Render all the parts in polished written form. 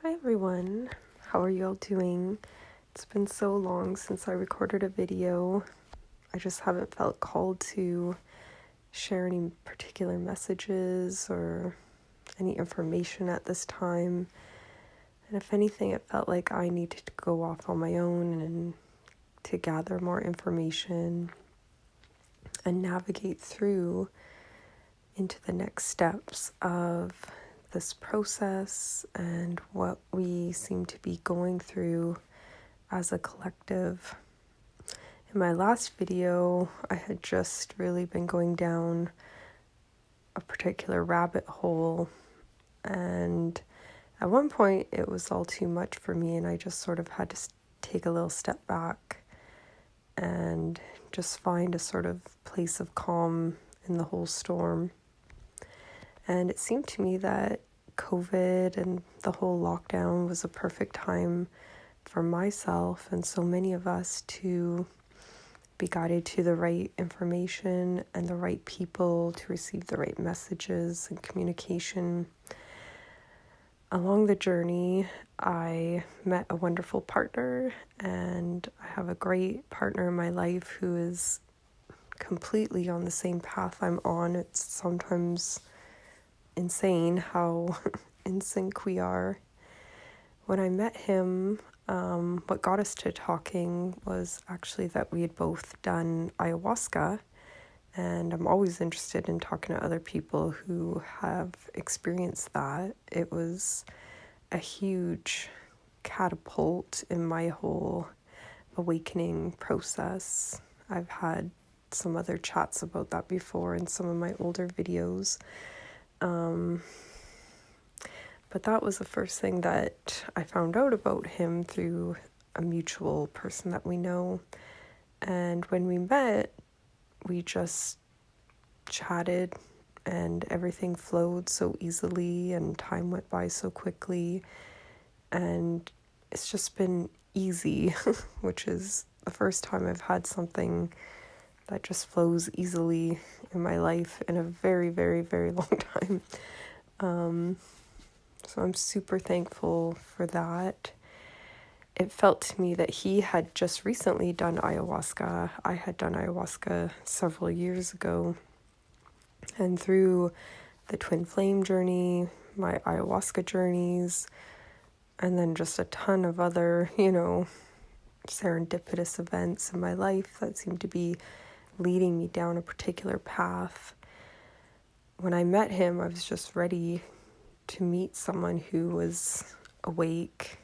Hi everyone, how are you all doing? It's been so long since I recorded a video. I just haven't felt called to share any particular messages or any information at this time. And if anything, it felt like I needed to go off on my own and to gather more information and navigate through into the next steps of this process and what we seem to be going through as a collective. In my last video, I had just really been going down a particular rabbit hole, and at one point it was all too much for me, and I just sort of had to take a little step back and just find a sort of place of calm in the whole storm. And it seemed to me that COVID and the whole lockdown was a perfect time for myself and so many of us to be guided to the right information and the right people to receive the right messages and communication. Along the journey, I met a wonderful partner, and I have a great partner in my life who is completely on the same path I'm on. It's sometimes insane how in sync we are. When I met him, what got us to talking was actually that we had both done ayahuasca, and I'm always interested in talking to other people who have experienced that. It was a huge catapult in my whole awakening process. I've had some other chats about that before in some of my older videos. But that was the first thing that I found out about him through a mutual person that we know. And when we met, we just chatted and everything flowed so easily and time went by so quickly. And it's just been easy, which is the first time I've had something that just flows easily in my life in a very, very, very long time. So I'm super thankful for that. It felt to me that he had just recently done ayahuasca. I had done ayahuasca several years ago. And through the twin flame journey, my ayahuasca journeys, and then just a ton of other, serendipitous events in my life that seemed to be leading me down a particular path. When I met him, I was just ready to meet someone who was awake,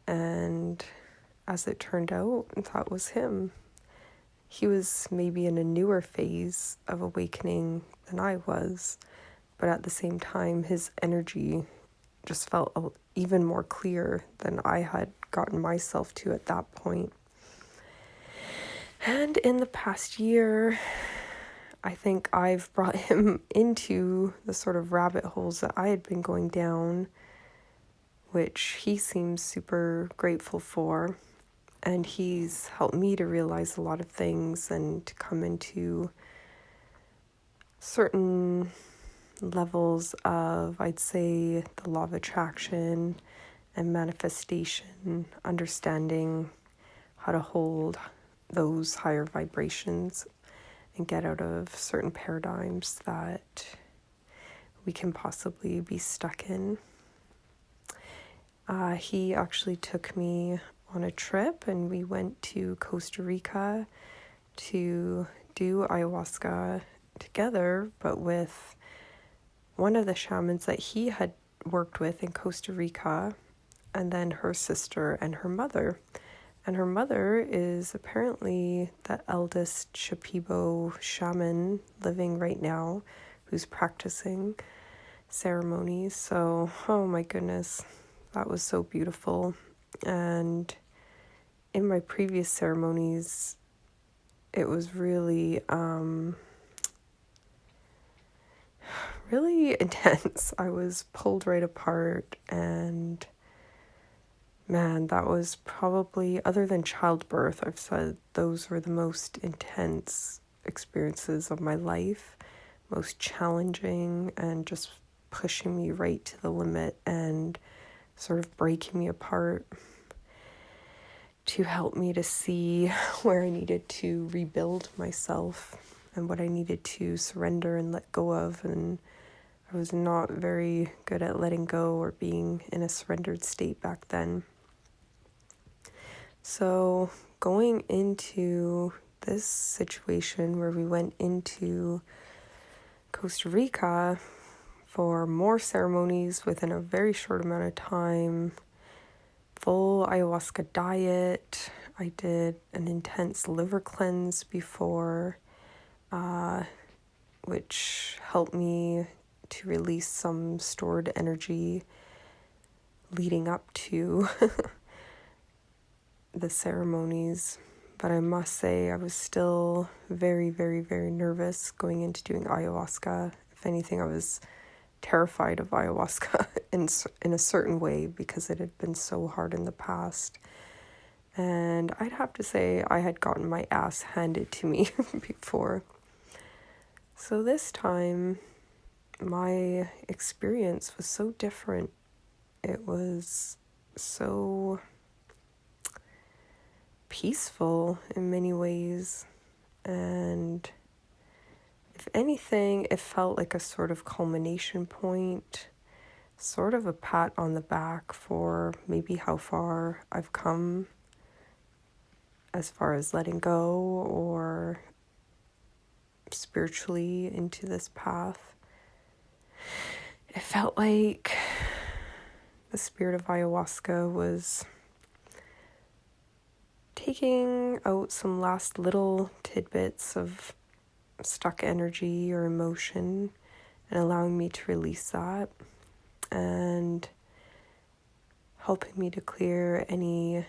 and as it turned out, that was him. He was maybe in a newer phase of awakening than I was, but at the same time, his energy just felt even more clear than I had gotten myself to at that point. And in the past year, I think I've brought him into the sort of rabbit holes that I had been going down, which he seems super grateful for. And he's helped me to realize a lot of things and to come into certain levels of, I'd say, the law of attraction and manifestation, understanding how to hold those higher vibrations and get out of certain paradigms that we can possibly be stuck in. He actually took me on a trip, and we went to Costa Rica to do ayahuasca together, but with one of the shamans that he had worked with in Costa Rica, and then her sister and her mother. And her mother is apparently the eldest Shipibo shaman living right now who's practicing ceremonies. So, oh my goodness, that was so beautiful. And in my previous ceremonies, it was really, really intense. I was pulled right apart, and man, that was probably, other than childbirth, I've said those were the most intense experiences of my life, most challenging, and just pushing me right to the limit and sort of breaking me apart to help me to see where I needed to rebuild myself and what I needed to surrender and let go of. And I was not very good at letting go or being in a surrendered state back then. So going into this situation where we went into Costa Rica for more ceremonies within a very short amount of time, full ayahuasca diet. I did an intense liver cleanse before, which helped me to release some stored energy leading up to the ceremonies. But I must say I was still very, very, very nervous going into doing ayahuasca. If anything, I was terrified of ayahuasca in a certain way because it had been so hard in the past. And I'd have to say I had gotten my ass handed to me before. So this time, my experience was so different. It was so peaceful in many ways. And if anything, it felt like a sort of culmination point, sort of a pat on the back for maybe how far I've come as far as letting go or spiritually into this path. It felt like the spirit of ayahuasca was taking out some last little tidbits of stuck energy or emotion and allowing me to release that and helping me to clear any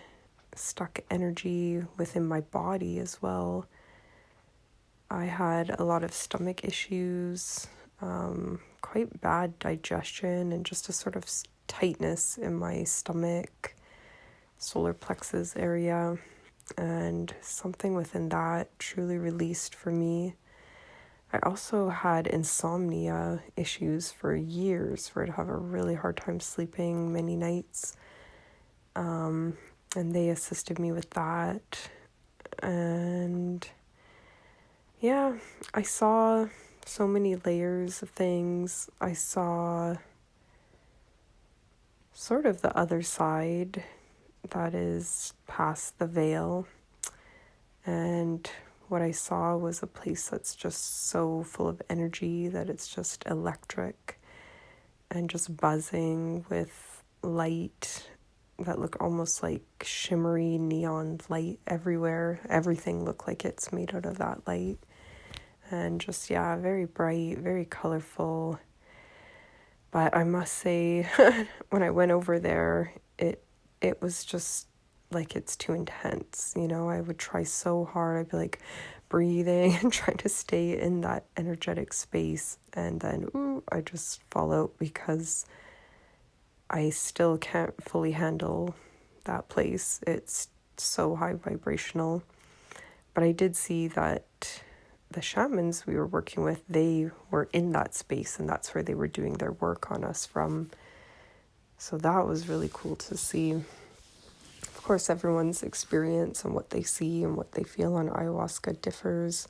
stuck energy within my body as well. I had a lot of stomach issues, quite bad digestion, and just a sort of tightness in my stomach, solar plexus area, and something within that truly released for me. I also had insomnia issues for years, where I'd have a really hard time sleeping many nights. And they assisted me with that. And yeah, I saw so many layers of things. I saw sort of the other side that is past the veil. And what I saw was a place that's just so full of energy that it's just electric and just buzzing with light that look almost like shimmery neon light everywhere. Everything looked like it's made out of that light. And just, yeah, very bright, very colorful. But I must say, when I went over there, it was just like it's too intense. You know, I would try so hard. I'd be like breathing and trying to stay in that energetic space. And then, I just fall out because I still can't fully handle that place. It's so high vibrational. But I did see that the shamans we were working with, they were in that space, and that's where they were doing their work on us from. So that was really cool to see. Of course, everyone's experience and what they see and what they feel on ayahuasca differs,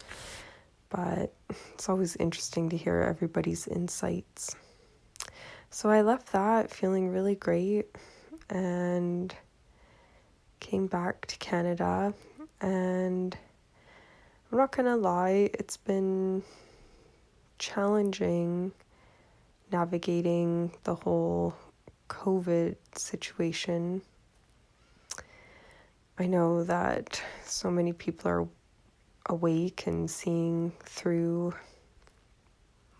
but it's always interesting to hear everybody's insights. So I left that feeling really great and came back to Canada, and I'm not gonna lie, it's been challenging navigating the whole COVID situation. I know that so many people are awake and seeing through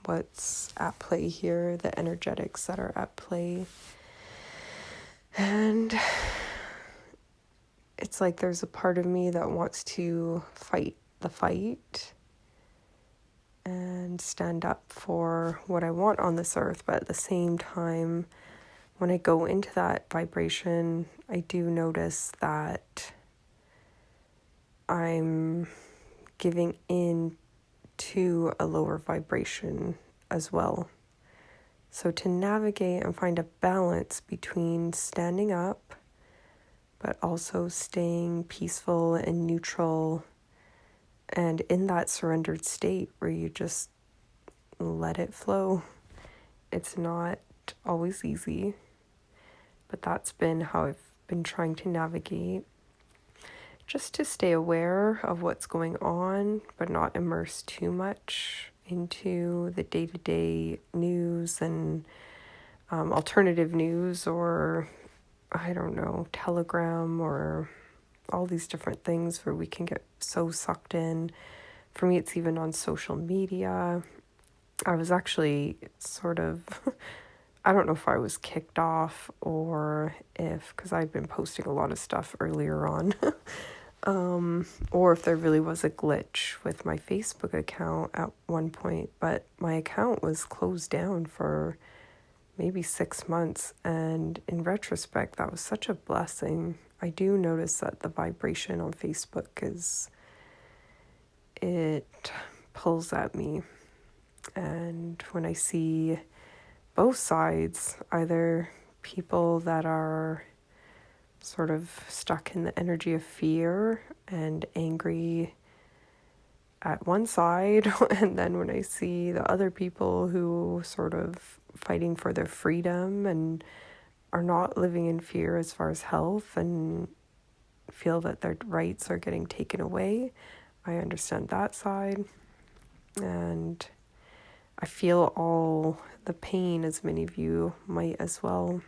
what's at play here, the energetics that are at play. And it's like there's a part of me that wants to fight the fight and stand up for what I want on this earth. But at the same time, when I go into that vibration, I do notice that I'm giving in to a lower vibration as well. So to navigate and find a balance between standing up, but also staying peaceful and neutral and in that surrendered state where you just let it flow. It's not always easy, but that's been how I've been trying to navigate. Just to stay aware of what's going on, but not immerse too much into the day-to-day news and alternative news, or I don't know, Telegram, or all these different things where we can get so sucked in. For me, it's even on social media. I was actually sort of, I don't know if I was kicked off or if, because I'd been posting a lot of stuff earlier on, or if there really was a glitch with my Facebook account at one point, but my account was closed down for maybe 6 months, and in retrospect, that was such a blessing. I do notice that the vibration on Facebook it pulls at me, and when I see both sides, either people that are sort of stuck in the energy of fear and angry at one side, and then when I see the other people who sort of fighting for their freedom and are not living in fear as far as health and feel that their rights are getting taken away, I understand that side. And I feel all the pain, as many of you might as well.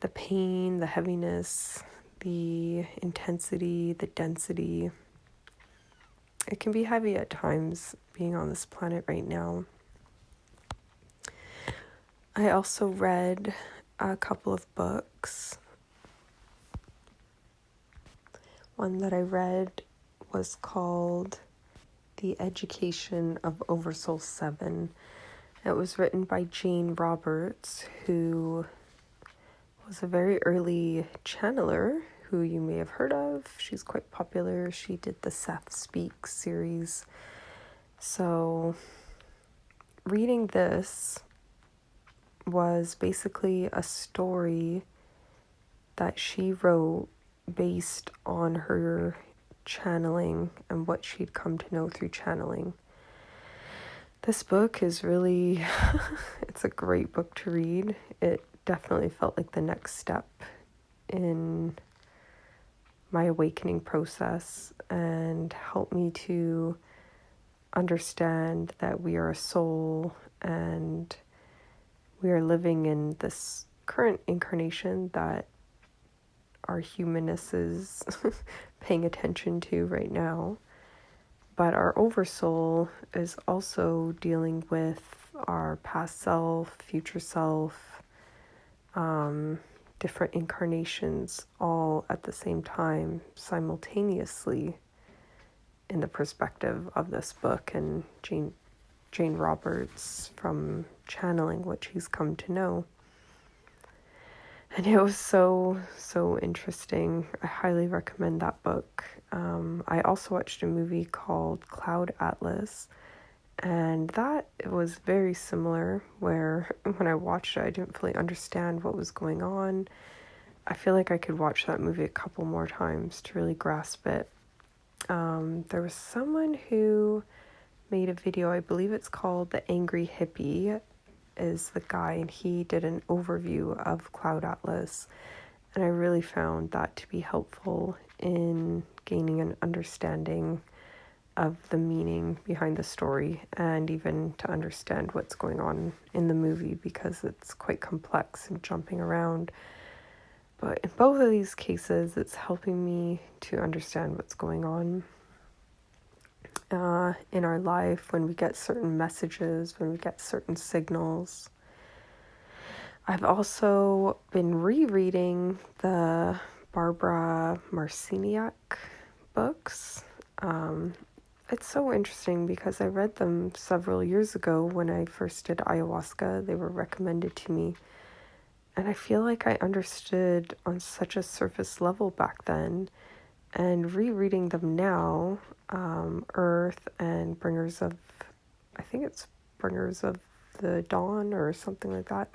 The pain, the heaviness, the intensity, the density. It can be heavy at times being on this planet right now. I also read a couple of books. One that I read was called The Education of Oversoul 7. It was written by Jane Roberts, who was a very early channeler who you may have heard of. She's quite popular. She did the Seth Speaks series. So reading this was basically a story that she wrote based on her channeling and what she'd come to know through channeling. This book is really, it's a great book to read. It definitely felt like the next step in my awakening process and helped me to understand that we are a soul and we are living in this current incarnation that our humanness is paying attention to right now. But our oversoul is also dealing with our past self, future self, different incarnations, all at the same time, simultaneously, in the perspective of this book and Jane Roberts from channeling what she's come to know. And it was so interesting. I highly recommend that book. I also watched a movie called Cloud Atlas, and that was very similar, where when I watched it, I didn't fully understand what was going on. I feel like I could watch that movie a couple more times to really grasp it. There was someone who made a video, I believe it's called The Angry Hippie, is the guy, and he did an overview of Cloud Atlas, and I really found that to be helpful in gaining an understanding of the meaning behind the story, and even to understand what's going on in the movie, because it's quite complex and jumping around. But in both of these cases, it's helping me to understand what's going on in our life when we get certain messages, when we get certain signals. I've also been rereading the Barbara Marciniak books. It's so interesting because I read them several years ago when I first did ayahuasca. They were recommended to me. And I feel like I understood on such a surface level back then. And rereading them now, Earth and Bringers of the Dawn or something like that.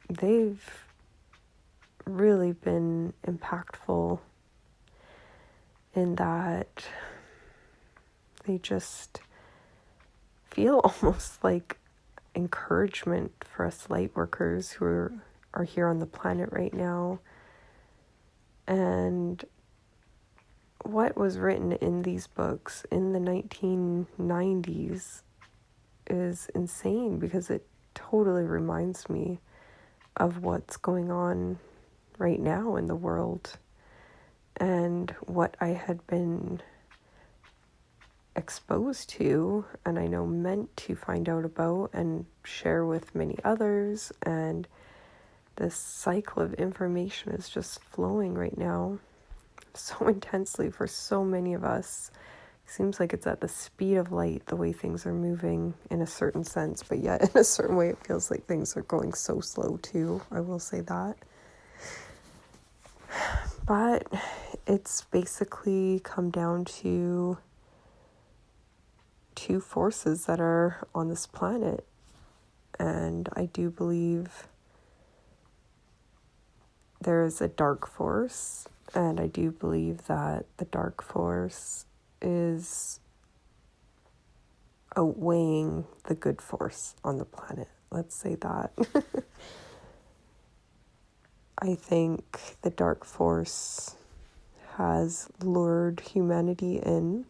They've really been impactful in that they just feel almost like encouragement for us light workers who are here on the planet right now. And what was written in these books in the 1990s is insane, because it totally reminds me of what's going on right now in the world and what I had been exposed to, and I know meant to find out about and share with many others. And this cycle of information is just flowing right now so intensely for so many of us. Seems like it's at the speed of light, the way things are moving in a certain sense, but yet in a certain way it feels like things are going so slow too. I will say that. But it's basically come down to two forces that are on this planet. And I do believe there is a dark force, and I do believe that the dark force is outweighing the good force on the planet. Let's say that. I think the dark force has lured humanity in.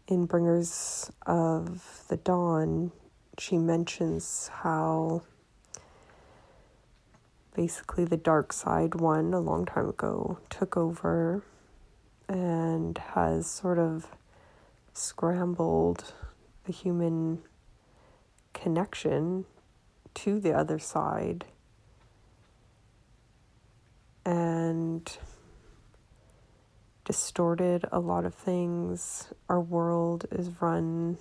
In Bringers of the Dawn, she mentions how basically the dark side one a long time ago took over and has sort of scrambled the human connection to the other side and distorted a lot of things. Our world is run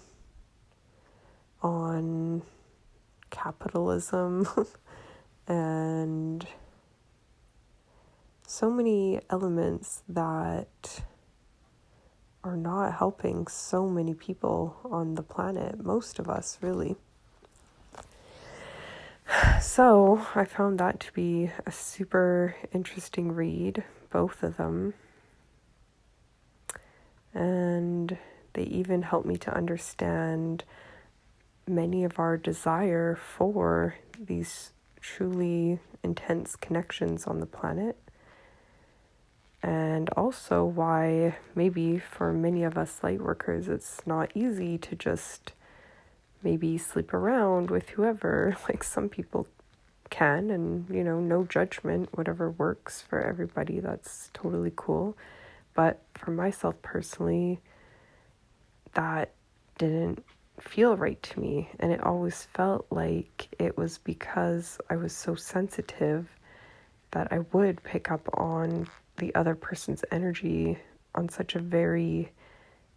on capitalism and so many elements that are not helping so many people on the planet, most of us really. So I found that to be a super interesting read, both of them. And they even helped me to understand many of our desire for these truly intense connections on the planet. And also why maybe for many of us light workers, it's not easy to just maybe sleep around with whoever. Like some people can, and no judgment, whatever works for everybody, that's totally cool. But for myself personally, that didn't feel right to me. And it always felt like it was because I was so sensitive that I would pick up on the other person's energy on such a very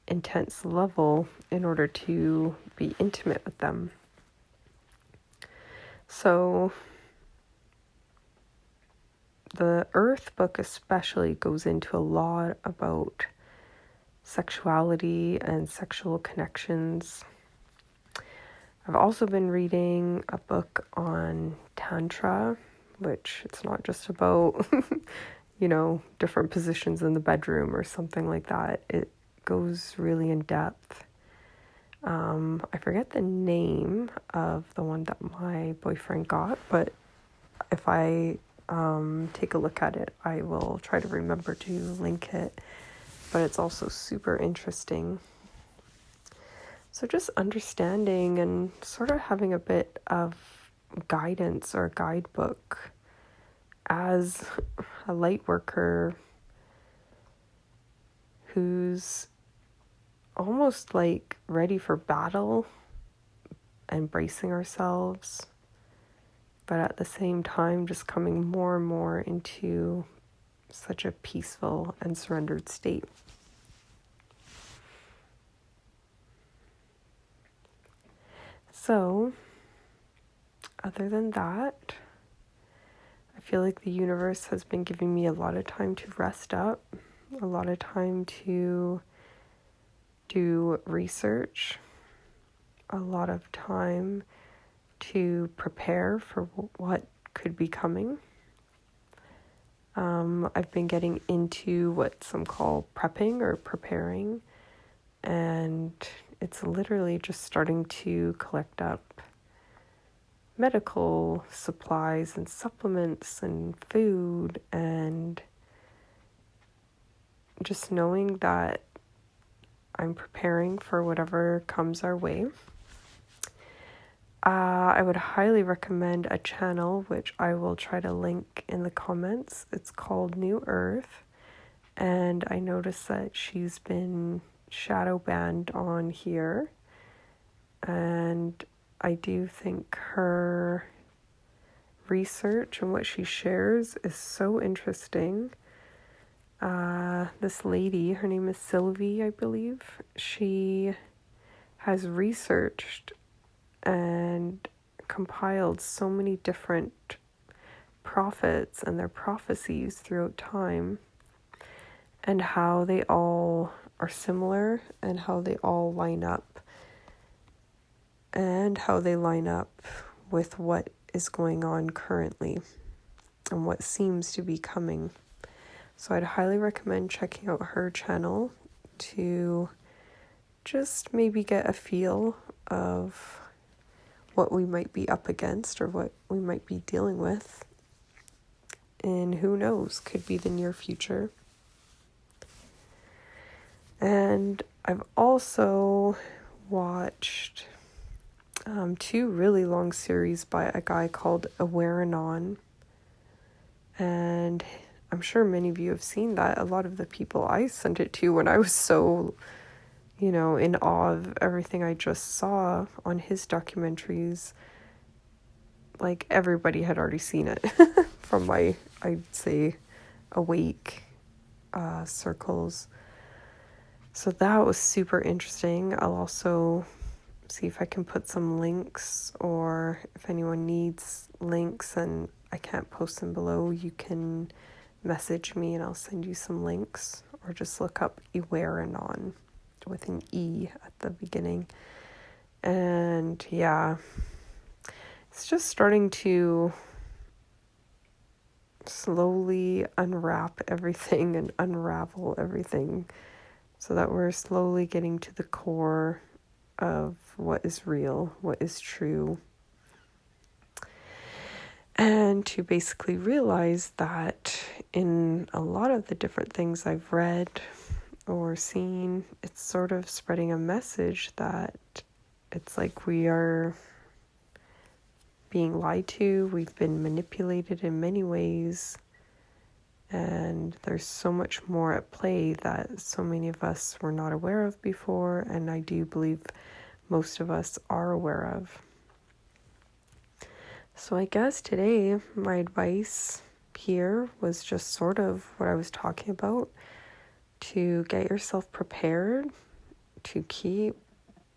intense level in order to be intimate with them. So the Earth book especially goes into a lot about sexuality and sexual connections. I've also been reading a book on Tantra, which it's not just about, different positions in the bedroom or something like that. It goes really in depth. I forget the name of the one that my boyfriend got, but if I take a look at it, I will try to remember to link it. But it's also super interesting. So just understanding and sort of having a bit of guidance or guidebook as a light worker who's almost like ready for battle and bracing ourselves, but at the same time just coming more and more into such a peaceful and surrendered state. So, other than that, I feel like the universe has been giving me a lot of time to rest up, a lot of time to do research a lot of time to prepare for what could be coming. I've been getting into what some call prepping or preparing, and it's literally just starting to collect up medical supplies and supplements and food, and just knowing that I'm preparing for whatever comes our way. I would highly recommend a channel, which I will try to link in the comments. It's called New Earth, and I noticed that she's been shadow banned on here, and I do think her research and what she shares is so interesting. This lady, her name is Sylvie, I believe, she has researched and compiled so many different prophets and their prophecies throughout time, and how they all are similar and how they all line up, and how they line up with what is going on currently and what seems to be coming. So I'd highly recommend checking out her channel to just maybe get a feel of what we might be up against or what we might be dealing with. And who knows, could be the near future. And I've also watched 2 really long series by a guy called Awareanon. And I'm sure many of you have seen that. A lot of the people I sent it to when I was so, in awe of everything I just saw on his documentaries, like everybody had already seen it from my, I'd say, awake circles. So that was super interesting. I'll also see if I can put some links, or if anyone needs links and I can't post them below, you can message me and I'll send you some links, or just look up Awareanon with an E at the beginning. And yeah, it's just starting to slowly unwrap everything and unravel everything, so that we're slowly getting to the core of what is real, what is true. And to basically realize that in a lot of the different things I've read or seen, it's sort of spreading a message that it's like we are being lied to, we've been manipulated in many ways, and there's so much more at play that so many of us were not aware of before, and I do believe most of us are aware of. So I guess today my advice here was just sort of what I was talking about, to get yourself prepared, to keep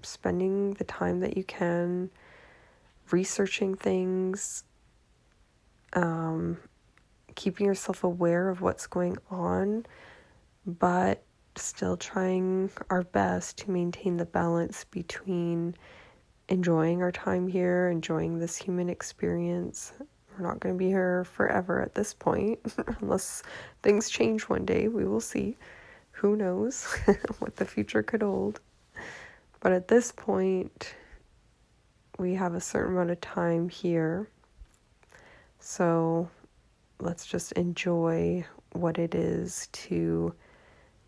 spending the time that you can researching things, keeping yourself aware of what's going on, but still trying our best to maintain the balance between enjoying our time here, enjoying this human experience. We're not going to be here forever at this point, unless things change one day. We will see. Who knows what the future could hold. But at this point, we have a certain amount of time here. So let's just enjoy what it is to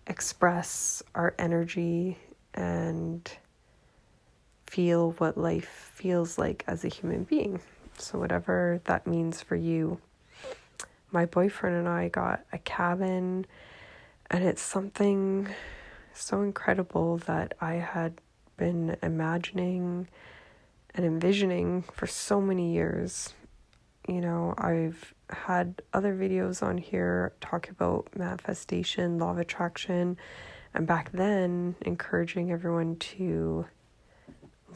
express our energy and feel what life feels like as a human being. So whatever that means for you. My boyfriend and I got a cabin, and it's something so incredible that I had been imagining and envisioning for so many years. I've had other videos on here talking about manifestation, law of attraction, and back then encouraging everyone to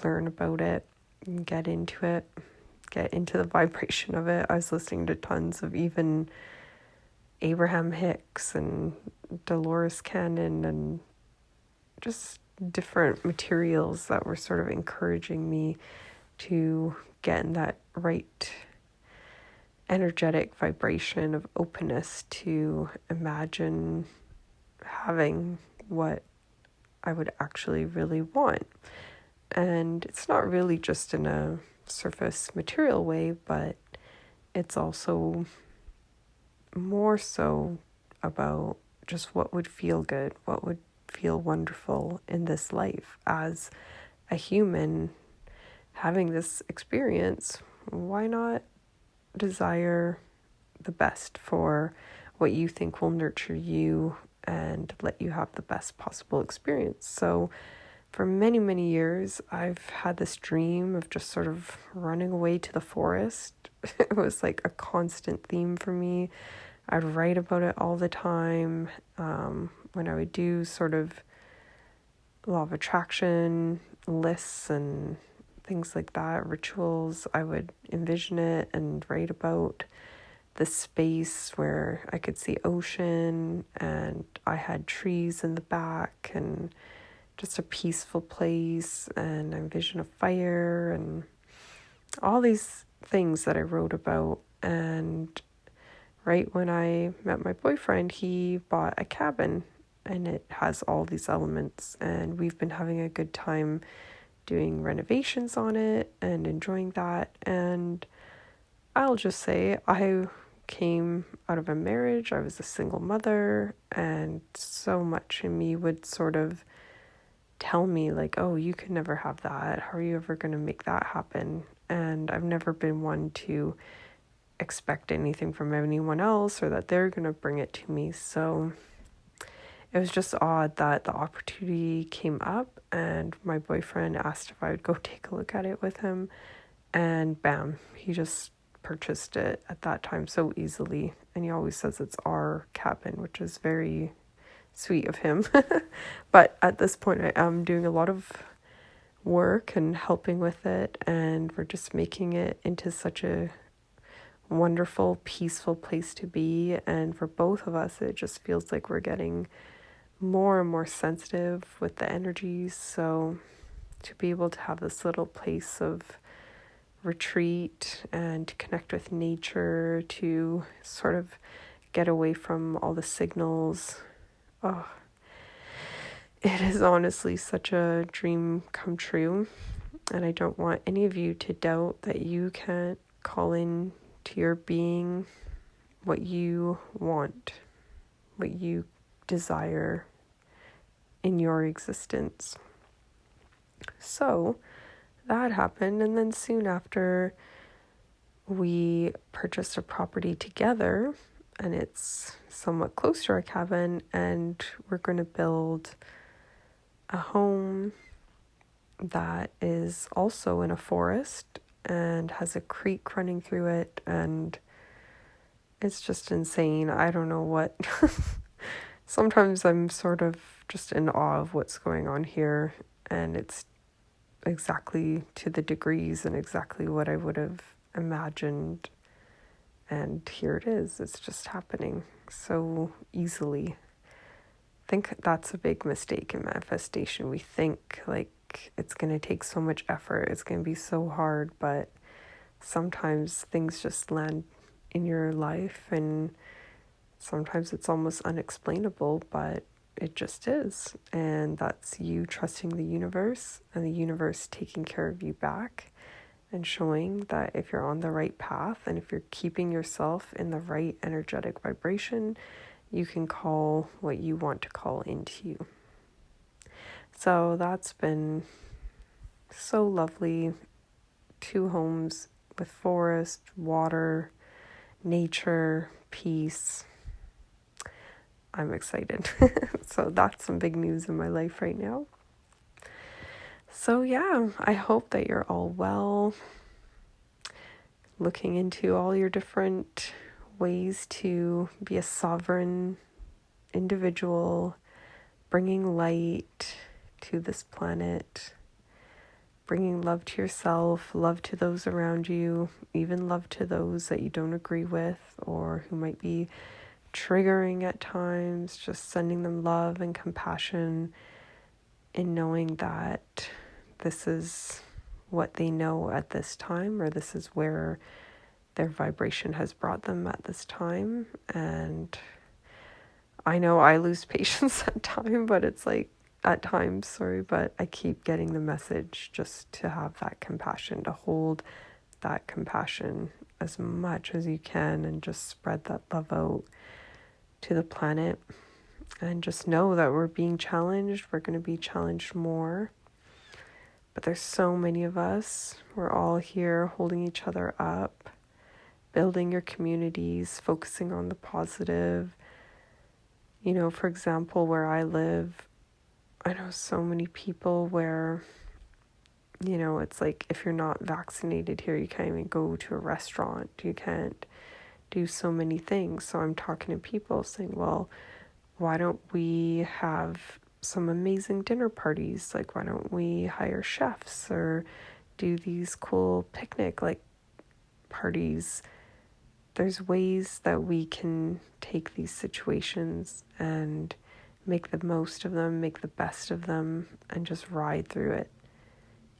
learn about it and get into it, get into the vibration of it. I was listening to tons of even Abraham Hicks and Dolores Cannon, and just different materials that were sort of encouraging me to get in that right energetic vibration of openness to imagine having what I would actually really want. And it's not really just in a surface material way, but it's also more so about just what would feel good, what would feel wonderful in this life as a human having this experience. Why not desire the best for what you think will nurture you and let you have the best possible experience? So for many, many years, I've had this dream of just sort of running away to the forest. It was like a constant theme for me. I'd write about it all the time. When I would do sort of law of attraction lists and things like that, rituals, I would envision it and write about the space where I could see ocean and I had trees in the back and just a peaceful place, and I envision a fire and all these things that I wrote about. And right when I met my boyfriend, he bought a cabin and it has all these elements, and we've been having a good time doing renovations on it and enjoying that. And I'll just say I came out of a marriage, I was a single mother, and so much in me would sort of tell me like, oh, you can never have that. How are you ever going to make that happen? And I've never been one to expect anything from anyone else or that they're going to bring it to me. So it was just odd that the opportunity came up and my boyfriend asked if I would go take a look at it with him, and bam, he just purchased it at that time so easily. And he always says it's our cabin, which is very sweet of him. But at this point I am doing a lot of work and helping with it, and we're just making it into such a wonderful, peaceful place to be. And for both of us, it just feels like we're getting more and more sensitive with the energies. So to be able to have this little place of retreat and to connect with nature, to sort of get away from all the signals, oh, it is honestly such a dream come true. And I don't want any of you to doubt that you can call in to your being what you want, what you desire in your existence. So that happened, and then soon after we purchased a property together, and it's somewhat close to our cabin, and we're going to build a home that is also in a forest and has a creek running through it, and it's just insane. I don't know what. Sometimes I'm sort of just in awe of what's going on here, and it's exactly to the degrees and exactly what I would have imagined. And here it is. It's just happening so easily. I think that's a big mistake in manifestation. We think like it's going to take so much effort, it's going to be so hard, but sometimes things just land in your life, and sometimes it's almost unexplainable, but it just is. And that's you trusting the universe, and the universe taking care of you back and showing that if you're on the right path and if you're keeping yourself in the right energetic vibration, you can call what you want to call into you. So that's been so lovely. 2 homes with forest, water, nature, peace. I'm excited. So that's some big news in my life right now. So yeah, I hope that you're all well, looking into all your different ways to be a sovereign individual, bringing light to this planet, bringing love to yourself, love to those around you, even love to those that you don't agree with or who might be triggering at times, just sending them love and compassion, in knowing that this is what they know at this time, or this is where their vibration has brought them at this time. And I know I lose patience at times, but I keep getting the message just to have that compassion, to hold that compassion as much as you can and just spread that love out to the planet. And just know that we're being challenged. We're going to be challenged more. But there's so many of us. We're all here holding each other up, building your communities, focusing on the positive. You know, for example, where I live, I know so many people where, you know, it's like if you're not vaccinated here, you can't even go to a restaurant. You can't do so many things. So I'm talking to people saying, well, why don't we have some amazing dinner parties? Like, why don't we hire chefs or do these cool picnic parties? There's ways that we can take these situations and make the most of them, make the best of them, and just ride through it.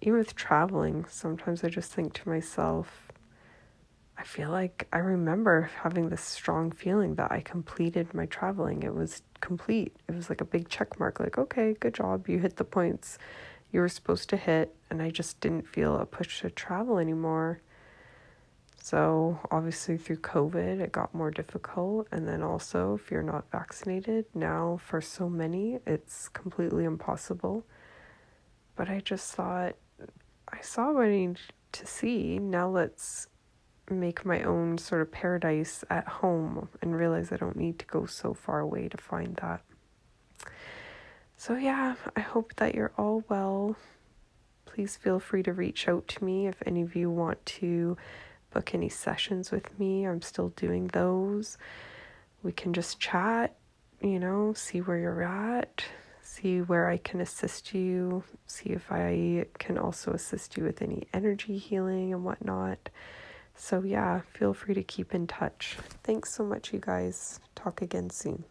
Even with traveling, sometimes I just think to myself, I feel like I remember having this strong feeling that I completed my traveling. It was complete. It was like a big check mark, like, okay, good job. You hit the points you were supposed to hit. And I just didn't feel a push to travel anymore. So obviously through COVID, it got more difficult. And then also if you're not vaccinated, now for so many, it's completely impossible. But I just thought, I saw what I needed to see. Now let's make my own sort of paradise at home and realize I don't need to go so far away to find that. So yeah, I hope that you're all well. Please feel free to reach out to me if any of you want to book any sessions with me. I'm still doing those. We can just chat, you know, see where you're at, see where I can assist you, see if I can also assist you with any energy healing and whatnot. So yeah, feel free to keep in touch. Thanks so much, you guys. Talk again soon.